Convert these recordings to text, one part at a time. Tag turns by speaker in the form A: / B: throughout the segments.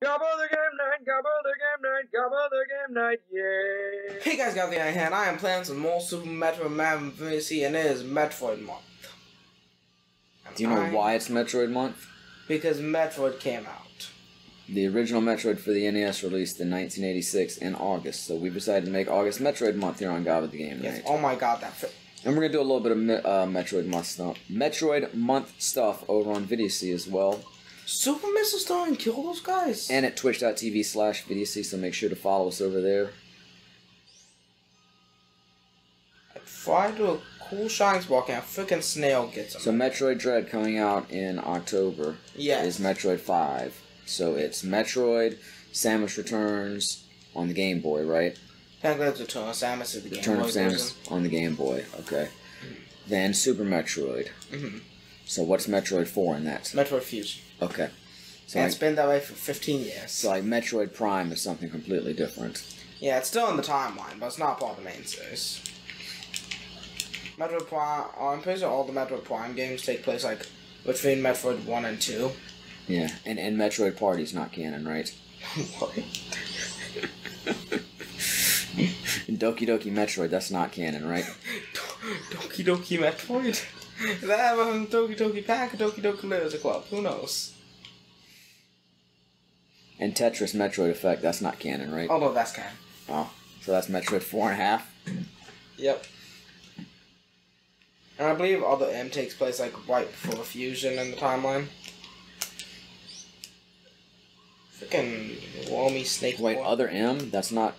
A: Gabba the game night, Gabba the game night, Gabba the game night, yeah.
B: Hey guys, Gabba TGK here, and I am playing some more Super Metroid Man VC, and it is Metroid month.
C: Do you know why it's Metroid month?
B: Because Metroid came out.
C: The original Metroid for the NES released in 1986 in August, so we decided to make August Metroid month here on Gabba the Game
B: Yes.
C: Night.
B: Oh my god, that fit.
C: And we're gonna do a little bit of Metroid month stuff over on VidyaC as well.
B: Super Missile Star and kill those guys.
C: And at twitch.tv/VidyaC, so make sure to follow us over there.
B: If I do a cool shine spot, and a freaking snail gets him.
C: So Metroid Dread coming out in October is Metroid 5. So it's Metroid, Samus Returns on the Game Boy, right?
B: Technically, Return of Samus is the Game Boy.
C: Return of Samus on the Game Boy, okay. Then Super Metroid. So what's Metroid 4 in that?
B: Metroid Fusion.
C: Okay. So
B: And it's been that way for 15 years.
C: So like Metroid Prime is something completely different.
B: Yeah, it's still in the timeline, but it's not part of the main series. Metroid Prime, I'm pretty sure all the Metroid Prime games take place like between Metroid 1 and 2.
C: Yeah, and Metroid Party's not canon, right?
B: What?
C: Doki Doki Metroid, that's not canon, right?
B: Doki Doki Metroid? Is that ever from Doki Doki Pack or Doki Doki Literature Club? Who knows?
C: And Tetris Metroid Effect, that's not canon, right?
B: Oh no, that's canon.
C: Oh, so that's Metroid 4.5?
B: Yep. And I believe Other M takes place like right before Fusion in the timeline. Freaking Wormy Snake.
C: Wait,
B: Boy.
C: Other M? That's not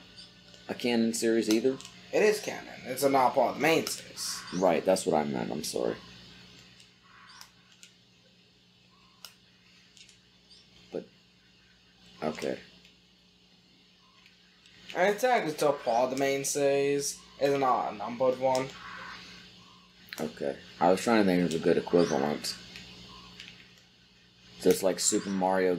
C: a canon series either?
B: It is canon. It's a not part of the main series.
C: Right, that's what I meant, I'm sorry. But, okay.
B: And it's actually still part of the main series. It's not a numbered one.
C: Okay. I was trying to think of a good equivalent. So it's like Super Mario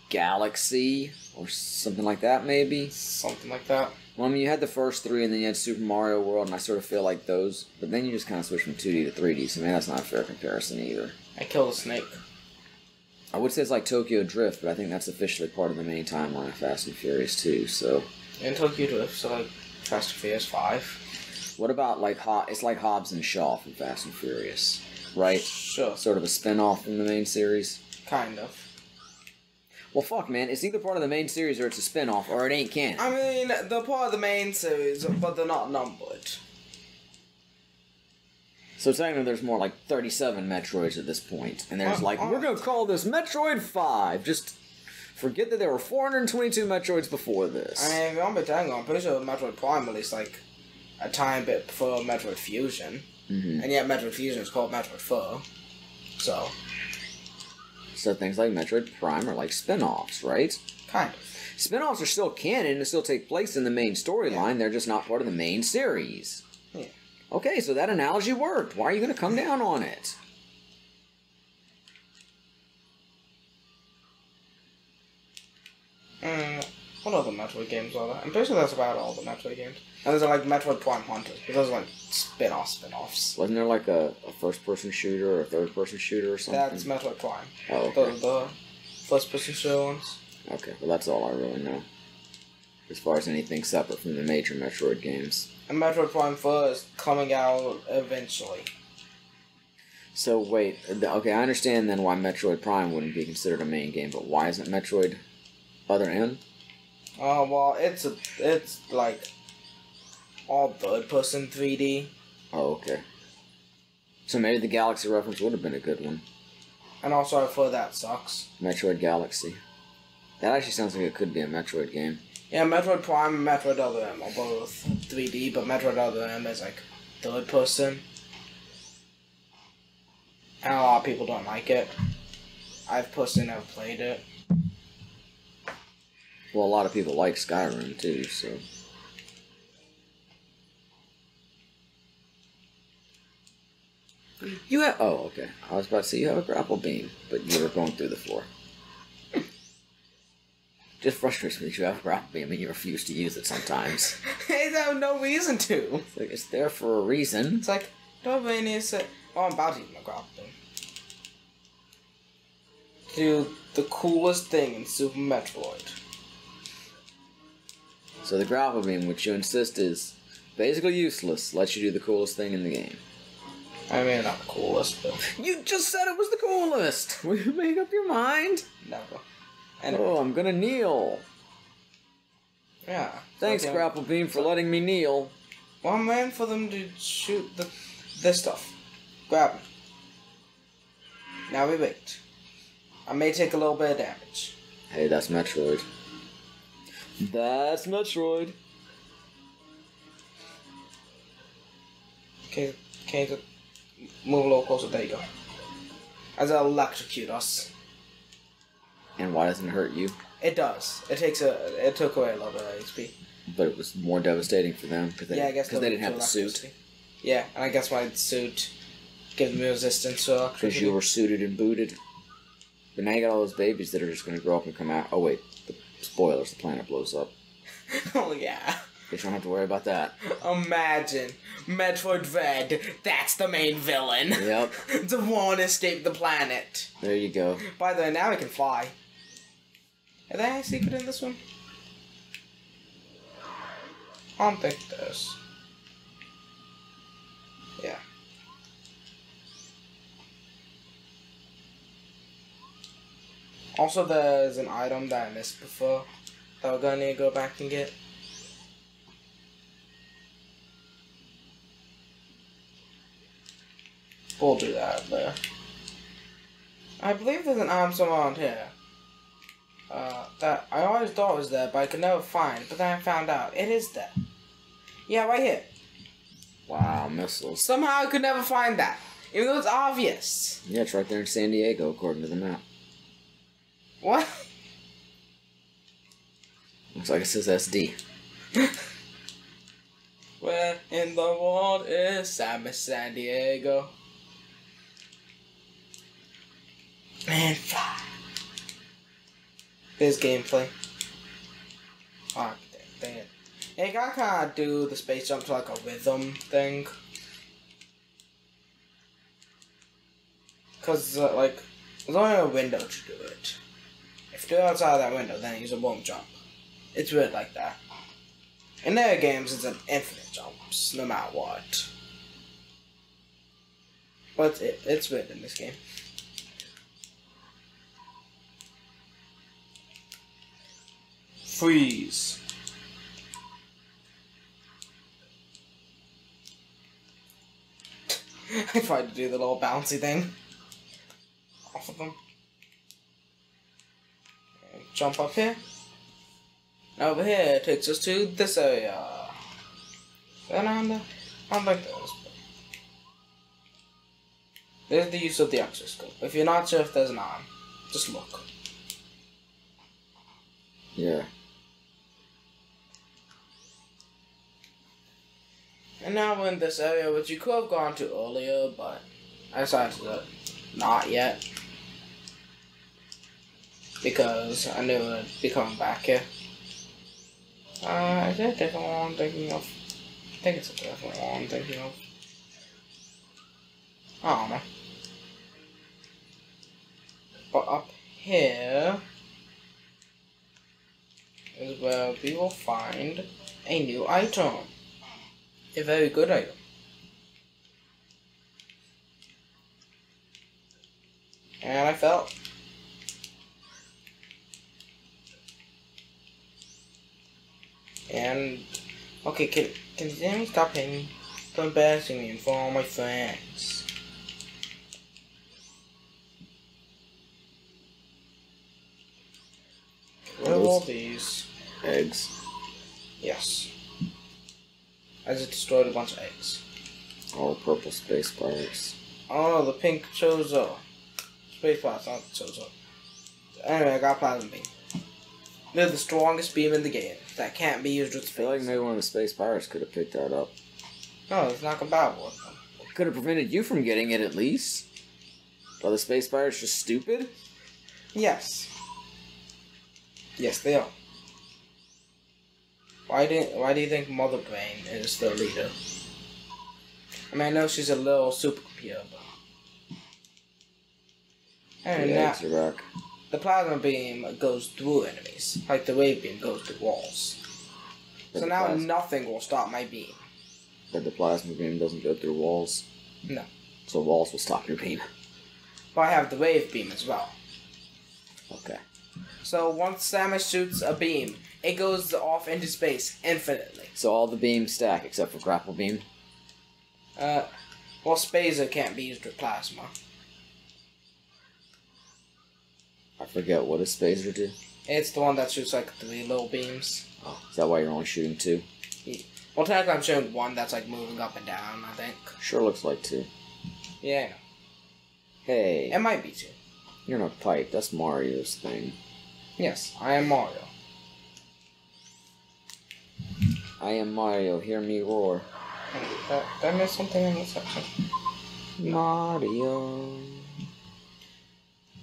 C: Galaxy or something like that, maybe?
B: Something like that.
C: Well, I mean, you had the first three, and then you had Super Mario World, and I sort of feel like those, but then you just kind of switch from 2D to 3D, so maybe that's not a fair comparison either.
B: I killed a snake.
C: I would say it's like Tokyo Drift, but I think that's officially part of the main timeline of Fast and Furious too, so...
B: In Tokyo Drift, so like Fast and Furious 5.
C: What about, like, it's like Hobbs and Shaw from Fast and Furious, right?
B: Sure.
C: Sort of a spin-off from the main series?
B: Kind of.
C: Well, fuck, man. It's either part of the main series or it's a spin-off, or it ain't canon.
B: I mean, they're part of the main series, but they're not numbered.
C: So technically there's more like 37 Metroids at this point, and there's like, we're gonna call this Metroid 5. Just forget that there were 422 Metroids before this.
B: I mean, if you want me to tell you, I'm pretty sure Metroid Prime released like a tiny bit before Metroid Fusion. And yet Metroid Fusion is called Metroid 4.
C: So things like Metroid Prime are like spin-offs, right?
B: Kind of.
C: Spin-offs are still canon and still take place in the main storyline. Yeah. They're just not part of the main series.
B: Yeah.
C: Okay, so that analogy worked. Why are you going to come down on it?
B: What other Metroid games are there? I'm pretty sure that's about all the Metroid games. And there's like Metroid Prime Hunters, but those are like spin-offs.
C: Wasn't there like a first-person shooter or a third-person shooter or something?
B: That's Metroid Prime.
C: Oh, okay.
B: The first-person shooter ones.
C: Okay, well that's all I really know. As far as anything separate from the major Metroid games.
B: And Metroid Prime 4 is coming out eventually.
C: So wait, okay, I understand then why Metroid Prime wouldn't be considered a main game, but why isn't Metroid Other M?
B: Oh, well, it's like all third-person 3D.
C: Oh, okay. So maybe the Galaxy reference would have been a good one.
B: And also, I thought that sucks.
C: Metroid Galaxy. That actually sounds like it could be a Metroid game.
B: Yeah, Metroid Prime and Metroid Other M are both 3D, but Metroid Other M is like third-person. And a lot of people don't like it. I've personally never played it.
C: Well, a lot of people like Skyrim, too, so... You have... Oh, okay. I was about to say you have a grapple beam, but you were going through the floor. Just frustrates me that you have a grapple beam and you refuse to use it sometimes.
B: I have no reason to.
C: It's like, it's there for a reason.
B: It's like, don't really need to say... Oh, I'm about to use my grapple beam. the coolest thing in Super Metroid.
C: So the grapple beam, which you insist is basically useless, lets you do the coolest thing in the game.
B: I mean, not the coolest, but...
C: You just said it was the coolest! Will you make up your mind?
B: Never. Anyway.
C: Oh, I'm gonna kneel.
B: Yeah.
C: Thanks,
B: okay.
C: grapple beam, for letting me kneel.
B: Well, I'm waiting for them to shoot this stuff. Grab me. Now we wait. I may take a little bit of damage.
C: Hey, that's Metroid. That's Metroid.
B: Okay, just move a little closer. There you go. As I electrocute us.
C: And why doesn't it hurt you?
B: It does. It took away a little bit of HP.
C: But it was more devastating for them because they didn't have the suit.
B: Yeah, and I guess my suit gives me resistance to electricity.
C: Because you were suited and booted. But now you got all those babies that are just going to grow up and come out. Oh wait, the spoilers, the planet blows up.
B: Oh yeah.
C: You don't have to worry about that.
B: Imagine, Metroid Dread, that's the main villain.
C: Yep.
B: To want to escape the planet.
C: There you go.
B: By the way, now we can fly. Are there any secret in this one? I don't think there's. Yeah. Also, there's an item that I missed before that we're gonna need to go back and get. We'll do that later. I believe there's an item somewhere around here. That I always thought was there, but I could never find. But then I found out it is there. Yeah, right here.
C: Wow, missiles.
B: Somehow I could never find that, even though it's obvious.
C: Yeah, it's right there in San Diego, according to the map.
B: What?
C: Looks like it says SD.
B: Where in the world is San Diego? And fly. There's gameplay. Oh, dang it. Yeah, you gotta kinda do the space jump to like a rhythm thing. Cause, like, there's only a window to do it. If you do it outside of that window, then use a won't jump. It's weird like that. In their games, it's an infinite jumps, no matter what. But it's weird in this game. Freeze. I tried to do the little bouncy thing off of them. And jump up here. Now over here it takes us to this area. Then I don't think there's. There's the use of the exoscope. If you're not sure if there's an arm, just look.
C: Yeah.
B: And now we're in this area, which you could have gone to earlier, but I decided to not yet. Because I knew it would be coming back here. Is there a different one I'm thinking of? I think it's a different one I'm thinking of. I don't know. But up here is where we will find a new item. A very good item. And I fell. And okay, can you stop hitting me? Stop embarrassing me in front of all my friends. What are all these?
C: Eggs.
B: Yes. I just destroyed a bunch of eggs.
C: All purple space bars.
B: Oh, the pink Chozo. Space bars, not Chozo. Anyway, I got Plasma Beam. They're the strongest beam in the game that can't be used with
C: I
B: space.
C: feel like maybe one of the space pirates could have picked that up.
B: No, it's not compatible with them.
C: Could have prevented you from getting it at least. Are the space pirates just stupid?
B: Yes. Yes, they are. Why do you think Mother Brain is the leader? I mean, I know she's a little supercomputer, but... And
C: The
B: now,
C: eggs are back.
B: the plasma beam goes through enemies, like the wave beam goes through walls.
C: But
B: So now nothing will stop my beam.
C: But the plasma beam doesn't go through walls.
B: No.
C: So walls will stop your beam.
B: But I have the wave beam as well.
C: Okay.
B: So once Samus shoots a beam, it goes off into space infinitely.
C: So all the beams stack except for grapple beam?
B: Well, Spazer can't be used with plasma.
C: I forget, what does Spazer do?
B: It's the one that shoots like 3 little beams.
C: Oh, is that why you're only shooting 2?
B: Well, technically I'm showing 1 that's like moving up and down, I think.
C: Sure looks like 2.
B: Yeah, I know.
C: Hey.
B: It might be 2.
C: You're in a pipe. That's Mario's thing.
B: Yes, I am Mario.
C: I am Mario. Hear me roar.
B: Did I miss something in this section?
C: Mario.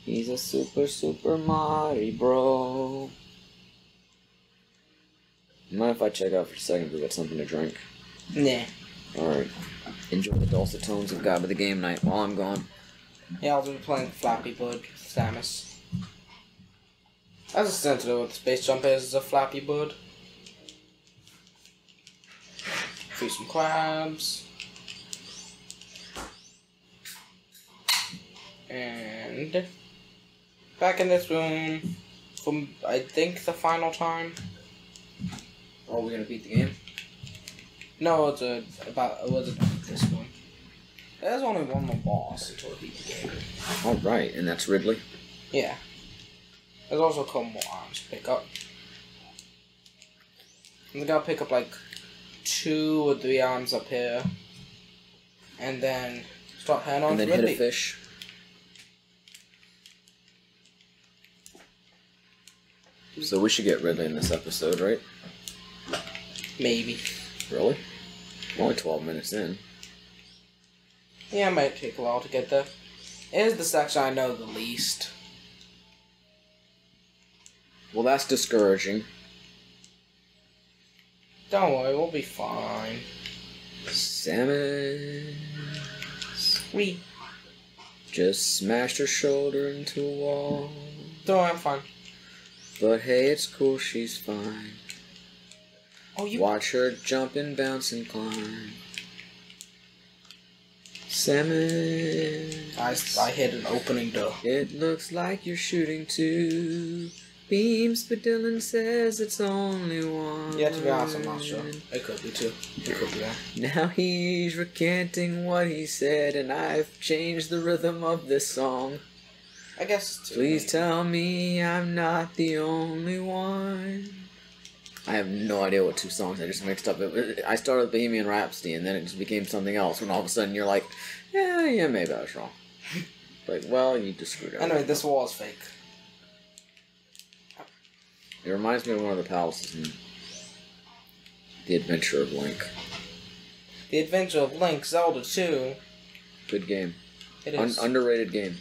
C: He's a super Mario bro. Mind if I check out for a second if we got something to drink?
B: Nah.
C: Alright. Enjoy the dulcet tones of Gabba the Game Night while I'm gone.
B: Yeah, I'll be playing Flappy Bird with Samus. That's essentially what the space jump is a Flappy Bird. Free some crabs. And back in this room from, I think, the final time.
C: Are we gonna beat the game?
B: No, it wasn't this one. There's only one more boss until we beat the game.
C: Alright, and that's Ridley?
B: Yeah. There's also a couple more arms to pick up. I gotta pick up like 2 or 3 arms up here. And then start heading on
C: and then
B: to Ridley.
C: hit a fish. So we should get Ridley in this episode, right?
B: Maybe.
C: Really? We're only 12 minutes in.
B: Yeah, it might take a while to get there. It is the section I know the least.
C: Well, that's discouraging.
B: Don't worry, we'll be fine.
C: Samus
B: We.
C: just smashed her shoulder into a wall.
B: Don't worry, I'm fine.
C: But hey, it's cool, she's fine.
B: Oh, you.
C: Watch her jump and bounce and climb. Samus.
B: I hit an opening door.
C: It looks like you're shooting 2 beams, but Dylan says it's only 1.
B: Yeah, to be honest, I'm not sure. It could be 2. It could be 1.
C: Now he's recanting what he said, and I've changed the rhythm of this song.
B: I guess it's 2.
C: Please tell me I'm not the only one. I have no idea what 2 songs I just mixed up. I started with Bohemian Rhapsody, and then it just became something else, when all of a sudden you're like, yeah, maybe I was wrong. Like, well, you just screwed up.
B: Anyway, this wall is fake.
C: It reminds me of one of the palaces in The Adventure of Link.
B: The Adventure of Link, Zelda 2.
C: Good game.
B: It is.
C: Underrated game.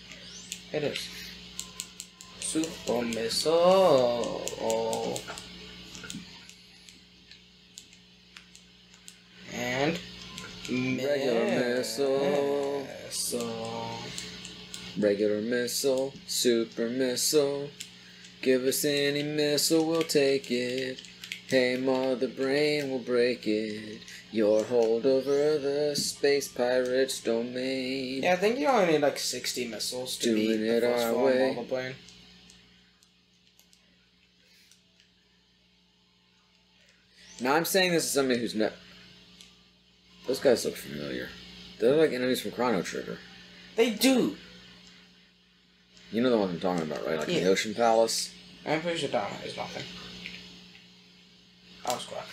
B: It is. Super Missile. Oh. And
C: Regular missile. Regular missile. Super missile. Give us any missile, we'll take it. Hey, mother brain, we'll break it. Your hold over the space pirates' domain.
B: yeah, I think you only need like 60 missiles to beat
C: Doing
B: the
C: it
B: first
C: our
B: form
C: way.
B: of the plane.
C: Now, I'm saying this as somebody who's never... Those guys look familiar. They're like enemies from Chrono Trigger.
B: They do.
C: You know the ones I'm talking about, right? Like in
B: Yeah.
C: the Ocean Palace?
B: I'm pretty sure down is nothing. I was correct.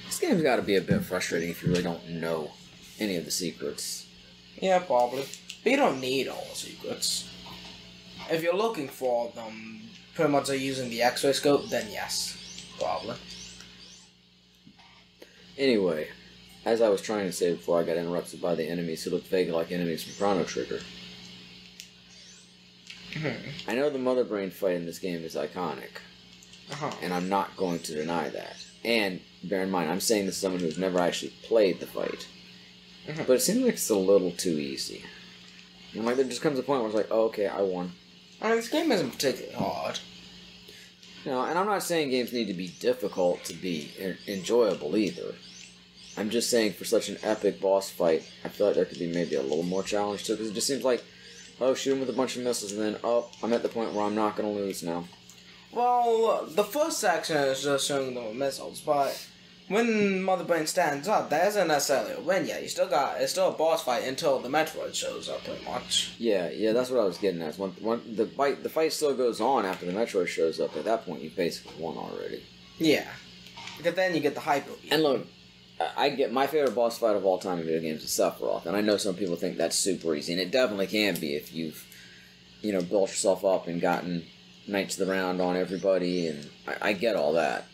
C: This game's got to be a bit frustrating if you really don't know any of the secrets.
B: Yeah, probably. But you don't need all the secrets. If you're looking for them, pretty much using the X-ray scope, then yes, probably.
C: Anyway, as I was trying to say before I got interrupted by the enemies who look vaguely like enemies from Chrono Trigger. I know the Mother Brain fight in this game is iconic, and I'm not going to deny that. And bear in mind, I'm saying this as someone who's never actually played the fight. But it seems like it's a little too easy. And like there just comes a point where it's like, oh, okay, I won.
B: I mean, this game isn't particularly hard.
C: No, and I'm not saying games need to be difficult to be enjoyable either. I'm just saying for such an epic boss fight, I feel like there could be maybe a little more challenge to it, because it just seems like, oh, shoot him with a bunch of missiles, and then, oh, I'm at the point where I'm not going to lose now.
B: Well, the first section is just showing them with missiles, but when Mother Brain stands up, that isn't necessarily a win yet. It's still a boss fight until the Metroid shows up, pretty much.
C: Yeah, that's what I was getting at. The fight still goes on after the Metroid shows up. At that point, you basically won already.
B: Yeah, because then you get the hyper beam.
C: And look, I get my favorite boss fight of all time in video games is Sephiroth, and I know some people think that's super easy, and it definitely can be if you've, built yourself up and gotten Knights of the Round on everybody, and I get all that.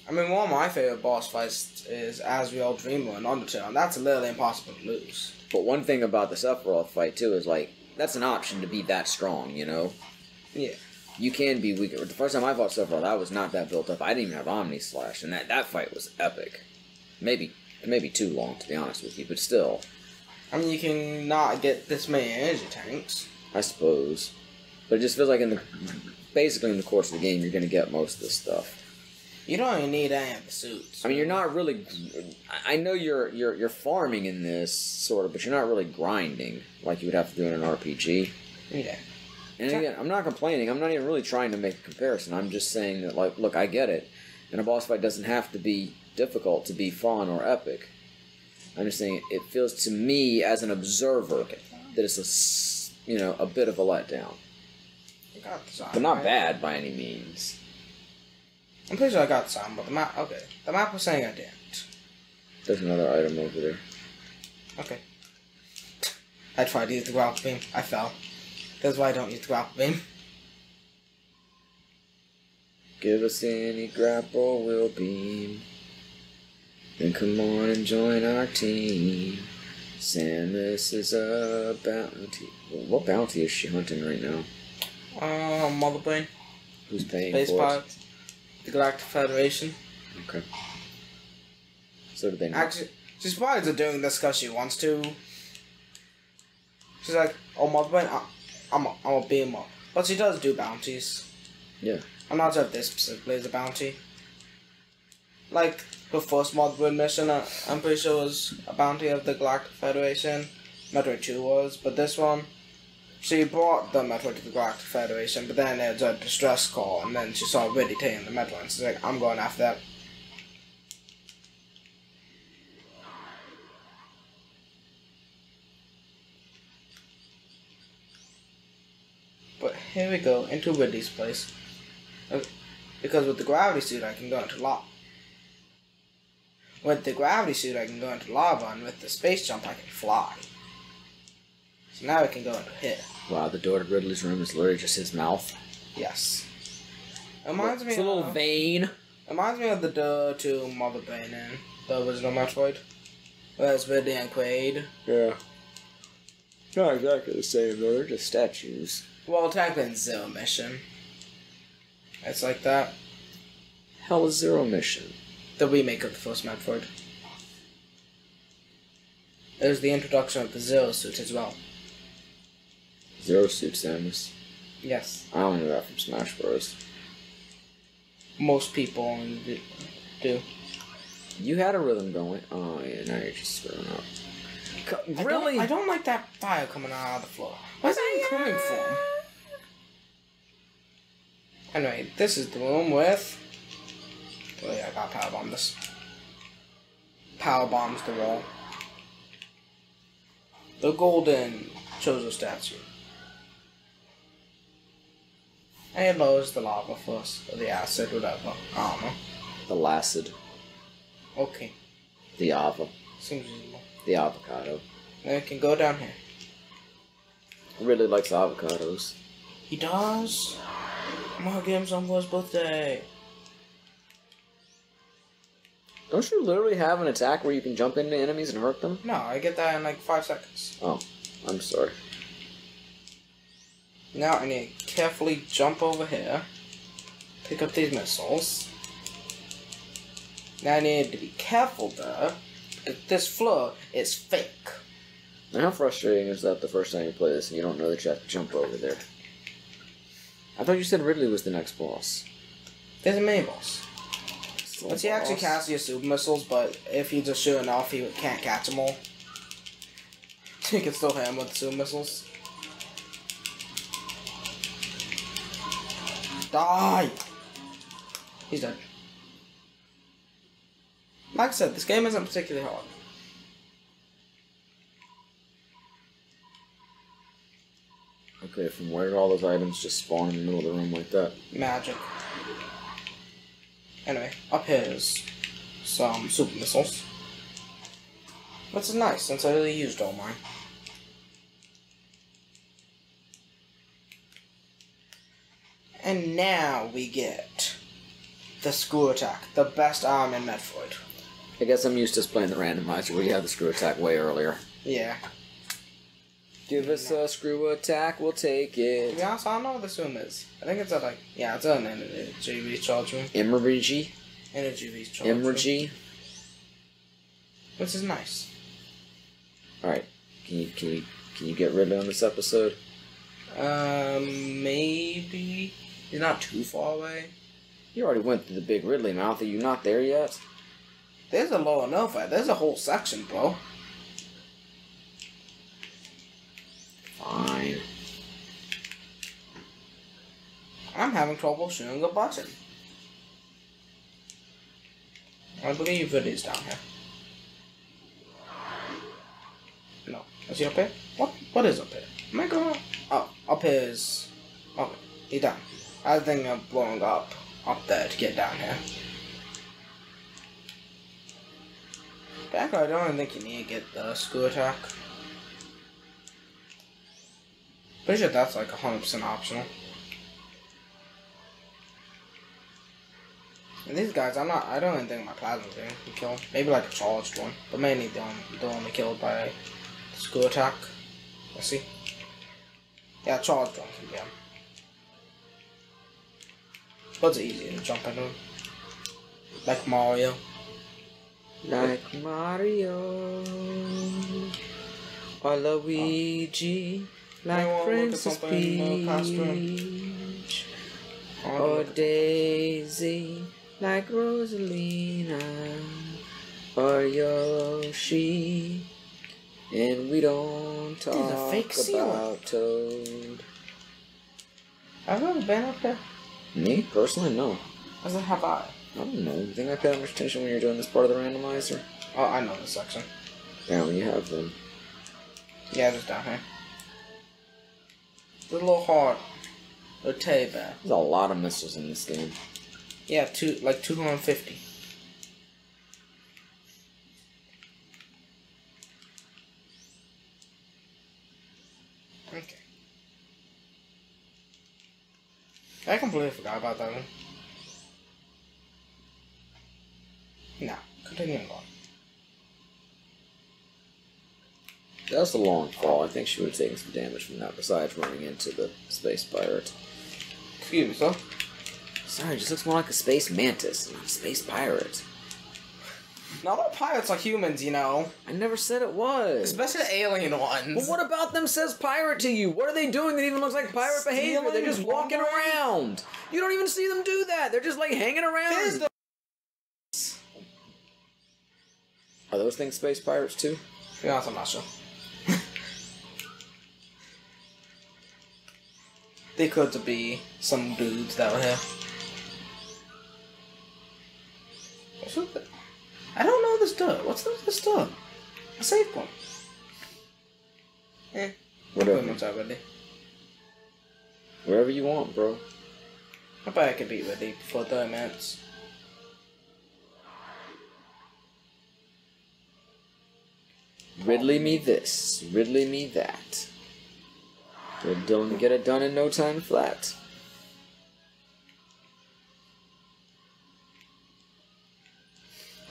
B: I mean, one of my favorite boss fights is Asriel Dreamer and Undertale, and that's literally impossible to lose.
C: But one thing about the Sephiroth fight, too, is, that's an option to be that strong,
B: Yeah.
C: You can be weaker. The first time I fought Sephiroth, I was not that built up. I didn't even have Omni Slash, and that fight was epic. Maybe too long, to be honest with you, but still.
B: I mean, you can not get this many energy tanks.
C: I suppose. But it just feels like basically in the course of the game, you're going to get most of this stuff.
B: You don't even need any of the suits.
C: I mean, you're not really. I know you're farming in this sort of, but you're not really grinding like you would have to do in an RPG.
B: Yeah.
C: And again, I'm not complaining. I'm not even really trying to make a comparison. I'm just saying that, look, I get it. And a boss fight doesn't have to be difficult to be fun or epic. I'm just saying it feels to me as an observer that it's a bit of a letdown. But not bad by any means.
B: I'm pretty sure I got some, but the map was saying I didn't.
C: There's another item over there.
B: Okay. I tried to use the grapple beam. I fell. That's why I don't use the grapple beam.
C: Give us any grapple, we'll beam. Then come on and join our team. Samus is a bounty. What bounty is she hunting right now?
B: Mother Brain.
C: Who's paying
B: Space
C: for
B: Pirate. The Galactic Federation.
C: Okay. So do they know?
B: Actually, she's probably doing this because she wants to. She's like, oh, Mother Brain, I'm a beam up. But she does do bounties.
C: Yeah.
B: I'm not sure if this specifically is a bounty. Like, her first Mother Brain mission, I'm pretty sure was a bounty of the Galactic Federation. Metroid 2 was, but this one, she brought the Metroid to the Galactic Federation, but then it was a distress call, and then she saw Ridley taking the Metroid, and she's like, I'm going after that. But here we go, into Ridley's place. Because with the gravity suit, I can go into lava. With the gravity suit, I can go into lava, and with the space jump, I can fly. So now I can go into here.
C: Wow, the door to Ridley's room is literally just his mouth.
B: Yes. It reminds me
C: it's a little vein.
B: It reminds me of the door to Mother Brain in the original Metroid. Where it's Ridley and Quaid.
C: Yeah. Not exactly the same, though. They're just statues.
B: Well, technically in Zero Mission. It's like that.
C: Hell is Zero Mission?
B: The remake of the first Metroid. It was the introduction of the Zero suit as well.
C: Zero Suit Samus.
B: Yes.
C: I don't know that from Smash Bros.
B: Most people only do.
C: You had a rhythm going. Oh, yeah, now you're just screwing up. Really?
B: I don't like that fire coming out of the floor. Where's that even coming from? Anyway, this is the room with... Oh yeah, I gotta power bomb this. Power bombs the wall. The golden Chozo statue. And it lowers the lava first, or the acid, whatever. I don't know.
C: The Lacid.
B: Okay.
C: The Ava.
B: Seems reasonable.
C: The avocado.
B: Then we can go down here.
C: Really likes avocados.
B: He does? I'm gonna give him some for his birthday.
C: Don't you literally have an attack where you can jump into enemies and hurt them?
B: No, I get that in like 5 seconds.
C: Oh, I'm sorry.
B: Now I need to carefully jump over here. Pick up these missiles. Now I need to be careful though, because this floor is fake.
C: Now, how frustrating is that the first time you play this and you don't know that you have to jump over there? I thought you said Ridley was the next boss.
B: There's a mini boss.
C: Still
B: But
C: a
B: he actually
C: boss?
B: casts your super missiles, but if you just shoot enough, he can't catch them all. You can still hit him with super missiles. Die! He's dead. Like I said, this game isn't particularly hard.
C: Okay, from where did all those items just spawn in the middle of the room like that?
B: Magic. Anyway, up here is some super missiles. Which is nice, since I really used all mine. And now we get the screw attack, the best arm in Metroid.
C: I guess I'm used to just playing the randomizer where you have the screw attack way earlier.
B: Yeah.
C: Give us a screw attack, we'll take
B: To
C: it.
B: be honest, I don't know what this room is. I think it's at it's an energy recharge room.
C: Emergy?
B: Energy recharge room.
C: Emergy?
B: Which is nice.
C: Alright, can you get Ridley on this episode?
B: Maybe. He's not too far away.
C: You already went through the big Ridley mouth, are you not there yet?
B: There's a lower Nova. There's a whole section, bro.
C: Fine.
B: I'm having trouble shooting a button. I believe it is down here. No. Is he up here? What is up here? Am I going up? Oh, up here is... Oh, he's down. I think I'm blowing up there to get down here. Back, I don't think you need to get the screw attack. Pretty sure that's like 100% optional. And these guys, I don't even think my plasma thing can kill. Maybe like a charged one, but mainly they're only killed by the screw attack. Let's see. Yeah, charged one can get him. But it's easy to jump into him. Like Mario.
C: Like Mario or Luigi, like Princess Peach or Daisy, like Rosalina or Yoshi, and we don't talk
B: fake
C: about Toad.
B: Have you ever been up there?
C: Me personally, no.
B: As in, have I?
C: I don't know. You think I paid much attention when you're doing this part of the randomizer?
B: Oh, I know this section.
C: Apparently you have them.
B: Yeah, just down here. The little heart. The teddy bear.
C: There's a lot of missiles in this game.
B: Yeah, like 250. Okay. I completely forgot about that one. No, continuing on.
C: That was a long fall. I think she would have taken some damage from that, besides running into the space pirate.
B: Excuse me, sir.
C: Sorry, it just looks more like a space mantis, not a space pirate.
B: Not all pirates are humans, you know.
C: I never said it was.
B: Especially the alien ones.
C: But what about them says pirate to you? What are they doing that even looks like pirate behavior? They're just walking around. You don't even see them do that. They're just like hanging around. Are those things space pirates too?
B: To be honest, I'm not sure. They could be some dudes that were here. What's with it? I don't know this dude. What's this dude? A safe point.
C: Whatever.
B: Pretty much already.
C: Wherever you want, bro.
B: I bet I could beat Ridley before 30 minutes.
C: Ridley me this, Ridley me that. Don't get it done in no time flat.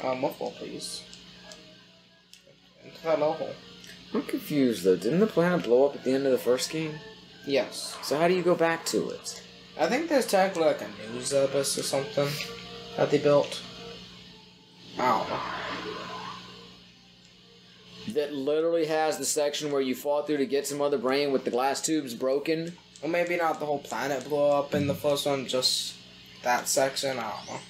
B: Muffle, please. Into that little hole.
C: I'm confused though. Didn't the planet blow up at the end of the first game?
B: Yes.
C: So how do you go back to it?
B: I think there's technically like a news abyss or something that they built. I don't know.
C: that literally has the section where you fought through to get some other brain with the glass tubes broken.
B: Or maybe not the whole planet blew up in the first one, just that section. I don't know.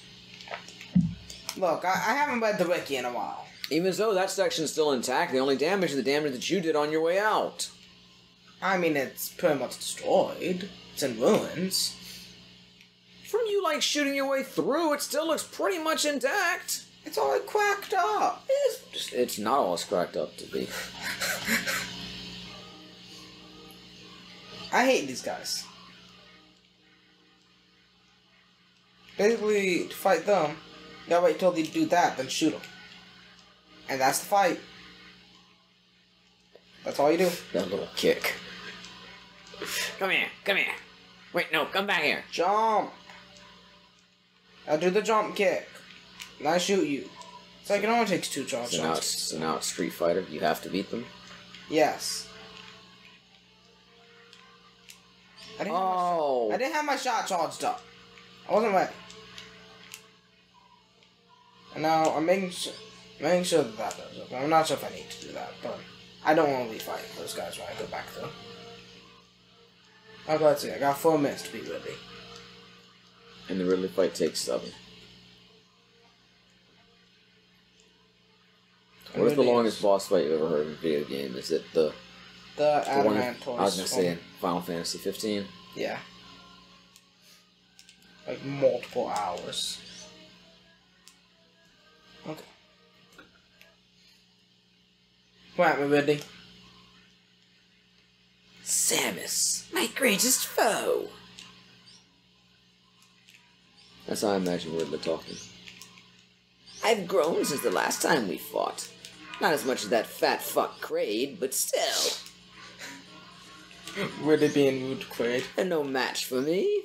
B: Look, I haven't read the wiki in a while.
C: Even so, that section's still intact. The only damage is the damage that you did on your way out.
B: I mean, it's pretty much destroyed. It's in ruins.
C: From you, like, shooting your way through, it still looks pretty much intact.
B: It's all like cracked up.
C: It's not all it's cracked up to be.
B: I hate these guys. Basically, to fight them, you gotta wait till they do that, then shoot them. And that's the fight. That's all you do.
C: That little kick. Come here, come here. Wait, no, come back here.
B: Jump. I'll do the jump kick. And I shoot you. So it only takes 2 charge shots.
C: So now it's Street Fighter. You have to beat them.
B: Yes. I didn't have my shot charged up. I wasn't ready. And now I'm making sure that does it. I'm not sure if I need to do that, but I don't want to be fighting those guys when I go back though. Okay, let's see. I got 4 minutes to beat Ridley.
C: And the Ridley fight takes 7. What is the longest boss fight you ever heard in a video game? Is it the
B: Adamant Toys?
C: I was gonna say Final Fantasy 15.
B: Yeah. Like multiple hours. Okay. What happened, Ridley?
C: Samus, my greatest foe. That's how I imagine Ridley talking. I've grown since the last time we fought. Not as much as that fat fuck Kraid, but still.
B: Ridley being rude to Kraid.
C: And no match for me.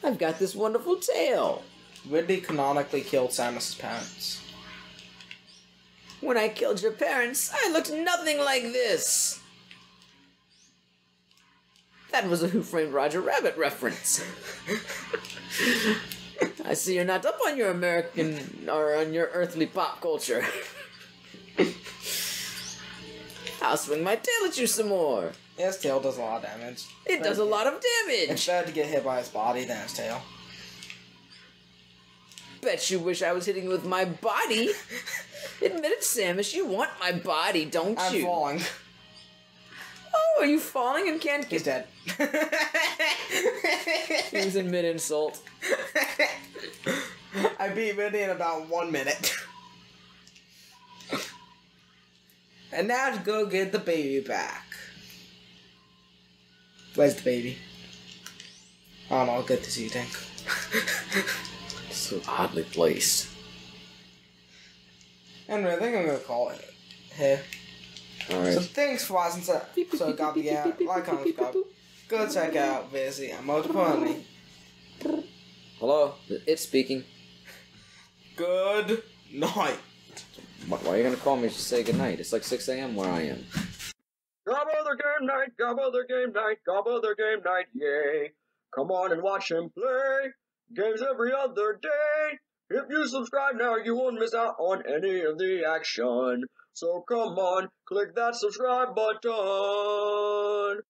C: I've got this wonderful tail.
B: Ridley canonically killed Samus' parents.
C: When I killed your parents, I looked nothing like this. That was a Who Framed Roger Rabbit reference. I see you're not up on your American or on your earthly pop culture. I'll swing my tail at you some more.
B: Yeah, his tail does a lot of damage.
C: It does a lot of damage.
B: It's better to get hit by his body than his tail.
C: Bet you wish I was hitting you with my body. Admit it, Samus, you want my body, don't you?
B: I'm falling.
C: Oh, are you falling and can't
B: He's
C: get...
B: dead.
C: He was in mid-insult.
B: I beat Ridley in about 1 minute. And now to go get the baby back. Where's the baby? I don't know, good to see you, Tank.
C: So oddly placed.
B: Anyway, I think I'm gonna call it here.
C: Alright.
B: So thanks for watching. So Gabba TGK, like, comment, subscribe. Go check out Vizzy and most importantly,
C: Hello, it's speaking.
B: good night.
C: Why are you gonna call me to say goodnight? It's like 6 a.m. where I am.
A: Gabba the game night, Gabba the game night, Gabba the game night, yay. Come on and watch him play games every other day. If you subscribe now, you won't miss out on any of the action. So come on, click that subscribe button.